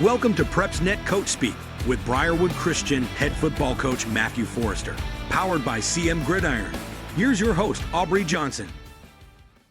Welcome to PrepsNet Coach Speak with Briarwood Christian head football coach Matthew Forrester, powered by CM Gridiron. Here's your host, Aubrey Johnson.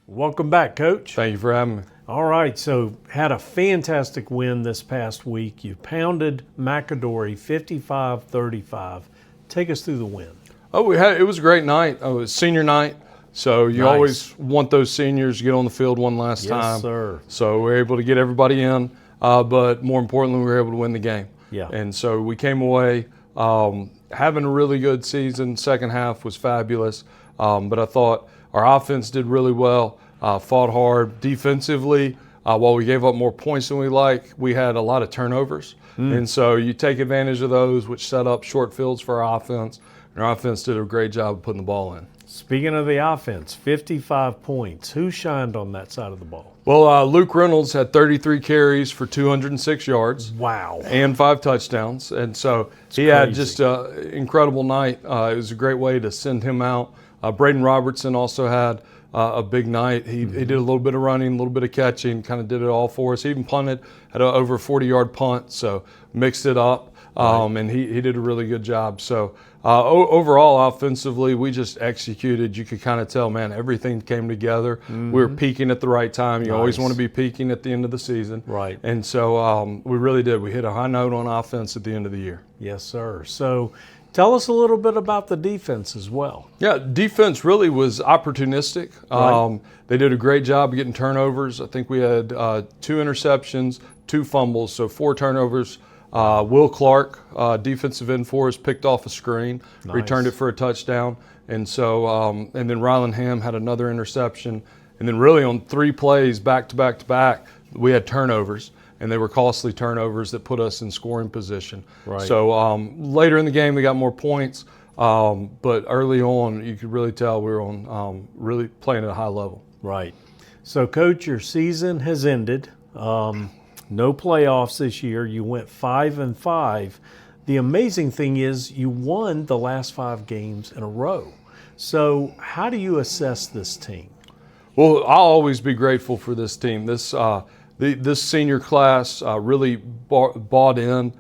Welcome back, Coach. Thank you for having me. All right, so had a fantastic win this past week. You pounded McAdory 55-35. Take us through the win. Oh, it was a great night. It was senior night, so you always want those seniors to get on the field one last time. Yes, sir. So we were able to get everybody in, but more importantly, we were able to win the game. Yeah. And so we came away having a really good season. Second half was fabulous, but I thought our offense did really well, fought hard defensively. While we gave up more points than we like, we had a lot of turnovers. And so you take advantage of those, which set up short fields for our offense. And our offense did a great job of putting the ball in. Speaking of the offense, 55 points. Who shined on that side of the ball? Well, Luke Reynolds had 33 carries for 206 yards. Wow. And 5 touchdowns. And so he had just an incredible night. It was a great way to send him out. Braden Robertson also had a big night. He did a little bit of running, a little bit of catching, kind of did it all for us. He even punted, had an over 40-yard punt, so mixed it up. And he did a really good job. So overall, offensively, we just executed. You could kind of tell, man, everything came together. We were peaking at the right time. You always want to be peaking at the end of the season. Right. And so we really did. We hit a high note on offense at the end of the year. Yes, sir. So tell us a little bit about the defense as well. Yeah, defense really was opportunistic. Right. They did a great job of getting turnovers. I think we had 2 interceptions, 2 fumbles, so 4 turnovers. Will Clark, defensive end for us, picked off a screen, returned it for a touchdown. And so, and then Rylan Ham had another interception. And then really on 3 plays back to back to back, we had turnovers. And they were costly turnovers that put us in scoring position. Right. So later in the game, they got more points. But early on, you could really tell we were on really playing at a high level. Right. So, Coach, your season has ended. No playoffs this year. You went 5-5. The amazing thing is you won the last 5 games in a row. So how do you assess this team? Well, I'll always be grateful for this team. This senior class really bought in.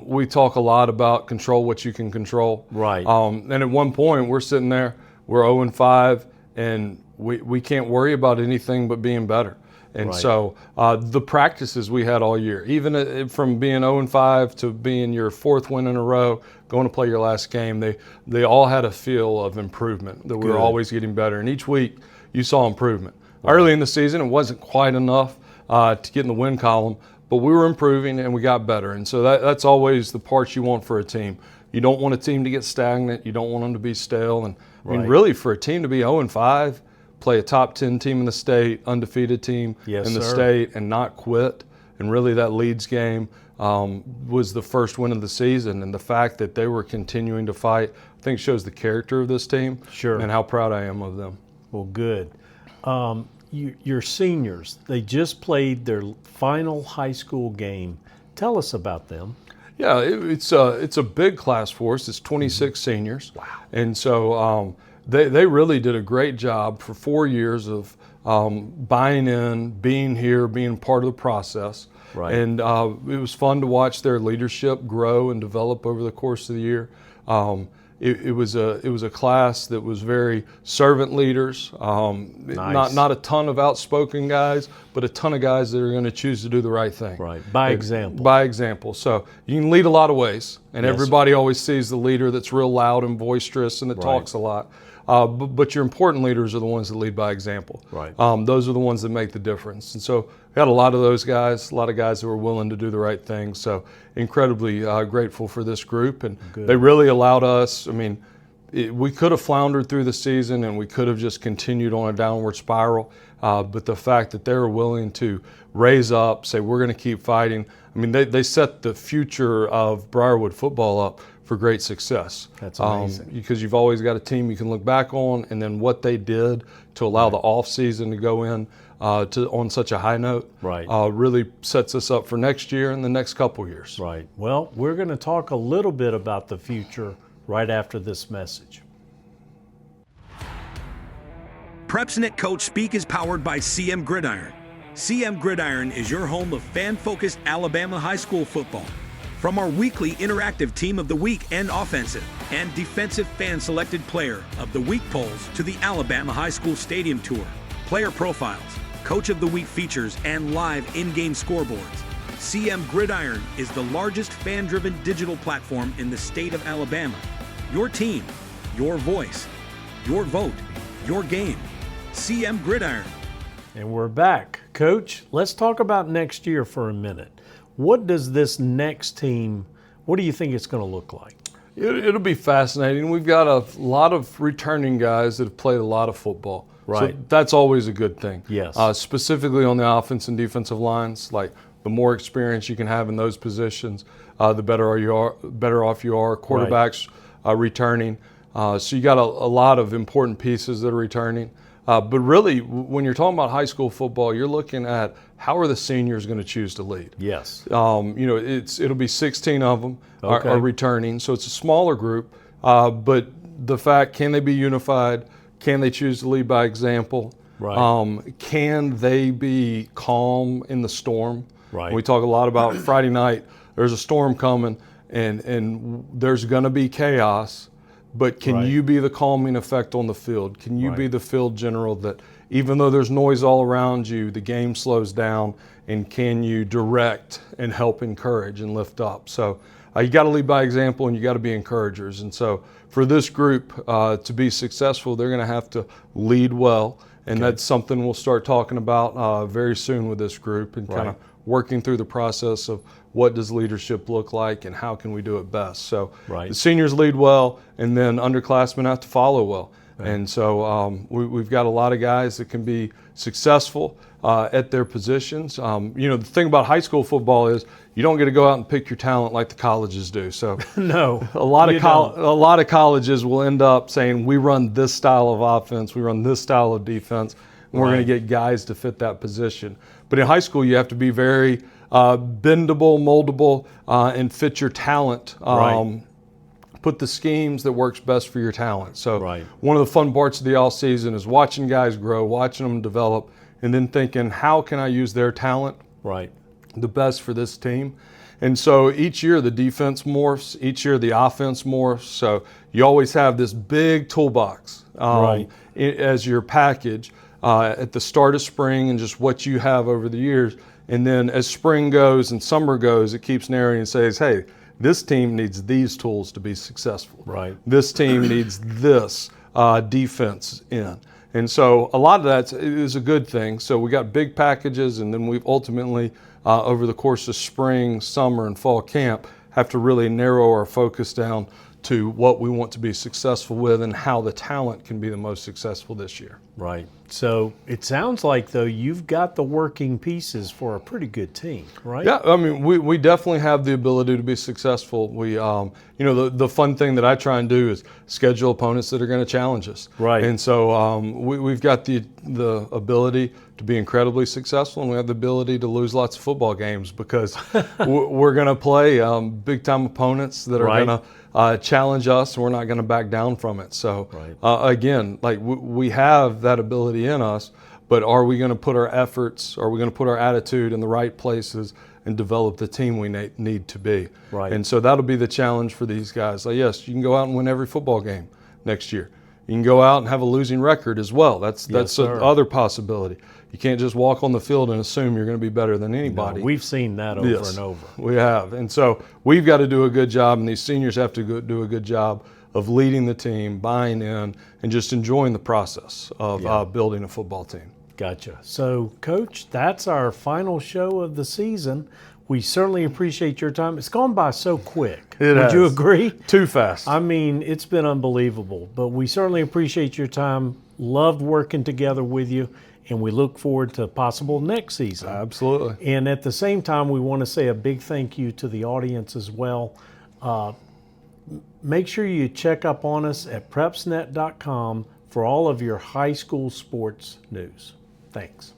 We talk a lot about control what you can control. Right. And at one point, we're sitting there, we're 0-5, and we can't worry about anything but being better. And so the practices we had all year, even from being 0-5 to being your 4th win in a row, going to play your last game, they all had a feel of improvement, that we were always getting better. And each week you saw improvement. Right. Early in the season, it wasn't quite enough to get in the win column, but we were improving and we got better. And so that's always the part you want for a team. You don't want a team to get stagnant. You don't want them to be stale. And I mean, really, for a team to be 0-5, play a top 10 team in the state, undefeated team in the state, and not quit. And really that Leeds game was the first win of the season. And the fact that they were continuing to fight, I think shows the character of this team and how proud I am of them. Well, good. Your seniors, they just played their final high school game. Tell us about them. Yeah, it's a big class for us. It's 26 seniors. Wow. And so they really did a great job for 4 years of buying in, being here, being part of the process. Right. And it was fun to watch their leadership grow and develop over the course of the year. It was a class that was very servant leaders, not a ton of outspoken guys, but a ton of guys that are going to choose to do the right thing. Right, by example. By example. So you can lead a lot of ways, and everybody always sees the leader that's real loud and boisterous and that talks a lot. But your important leaders are the ones that lead by example. Right. Those are the ones that make the difference. And so we had a lot of those guys, a lot of guys that were willing to do the right thing. So incredibly grateful for this group. And they really allowed us, I mean, we could have floundered through the season and we could have just continued on a downward spiral. But the fact that they were willing to raise up, say, we're going to keep fighting. I mean, they set the future of Briarwood football up for great success. That's amazing. Because you've always got a team you can look back on, and then what they did to allow the off season to go in on such a high note really sets us up for next year and the next couple years. Right. Well, we're going to talk a little bit about the future right after this message. PrepsNet Coach Speak is powered by CM Gridiron. CM Gridiron is your home of fan-focused Alabama high school football. From our weekly interactive Team of the Week and offensive and defensive fan-selected Player of the Week polls to the Alabama High School Stadium Tour, player profiles, Coach of the Week features, and live in-game scoreboards, CM Gridiron is the largest fan-driven digital platform in the state of Alabama. Your team, your voice, your vote, your game. CM Gridiron. And we're back. Coach, let's talk about next year for a minute. What does this next team, what do you think it's going to look like? It'll be fascinating. We've got a lot of returning guys that have played a lot of football. Right. So that's always a good thing. Yes. Specifically on the offense and defensive lines, like the more experience you can have in those positions, the better off you are. Quarterbacks returning. So you got a lot of important pieces that are returning. But really, when you're talking about high school football, you're looking at how are the seniors going to choose to lead. Yes. It'll be 16 of them Okay. are returning, so it's a smaller group. But the fact, can they be unified? Can they choose to lead by example? Right. Can they be calm in the storm? Right. We talk a lot about Friday night. There's a storm coming, and there's going to be chaos. But can Right. you be the calming effect on the field? Can you be Right. the field general that even though there's noise all around you, the game slows down, and can you direct and help encourage and lift up? So you got to lead by example, and you got to be encouragers. And so for this group to be successful, they're going to have to lead well, and that's something we'll start talking about very soon with this group, and kind of working through the process of what does leadership look like and how can we do it best. So the seniors lead well, and then underclassmen have to follow well. And so we've got a lot of guys that can be successful at their positions. The thing about high school football is you don't get to go out and pick your talent like the colleges do. So No. a lot of colleges will end up saying, we run this style of offense, we run this style of defense, and we're going to get guys to fit that position. But in high school, you have to be very bendable, moldable, and fit your talent. Put the schemes that works best for your talent. So one of the fun parts of the off season is watching guys grow, watching them develop, and then thinking, how can I use their talent the best for this team? And so each year the defense morphs, each year the offense morphs. So you always have this big toolbox as your package at the start of spring, and just what you have over the years. And then as spring goes and summer goes, it keeps narrowing and says, hey, this team needs these tools to be successful. This team needs this defense in. And so a lot of that is a good thing. So we got big packages, and then we've ultimately, over the course of spring, summer, and fall camp, have to really narrow our focus down to what we want to be successful with and how the talent can be the most successful this year. So it sounds like, though, you've got the working pieces for a pretty good team, right? Yeah, I mean, we definitely have the ability to be successful. We, the fun thing that I try and do is schedule opponents that are going to challenge us. And so we've got the ability to be incredibly successful, and we have the ability to lose lots of football games because we're going to play big-time opponents that are going to challenge us, and we're not going to back down from it. So again, like we have that ability in us, but are we going to put our efforts, are we going to put our attitude in the right places and develop the team we need to be? And so that'll be the challenge for these guys. Like, yes, you can go out and win every football game next year. You can go out and have a losing record as well. That's the other possibility. You can't just walk on the field and assume you're going to be better than anybody. No, we've seen that over and over. We have. And so we've got to do a good job, and these seniors have to do a good job of leading the team, buying in, and just enjoying the process of building a football team. Gotcha. So, Coach, that's our final show of the season. We certainly appreciate your time. It's gone by so quick. Would you agree? Too fast. I mean, it's been unbelievable, but we certainly appreciate your time. Loved working together with you, and we look forward to possible next season. Absolutely. And at the same time, we want to say a big thank you to the audience as well. Make sure you check up on us at PrepsNet.com for all of your high school sports news. Thanks.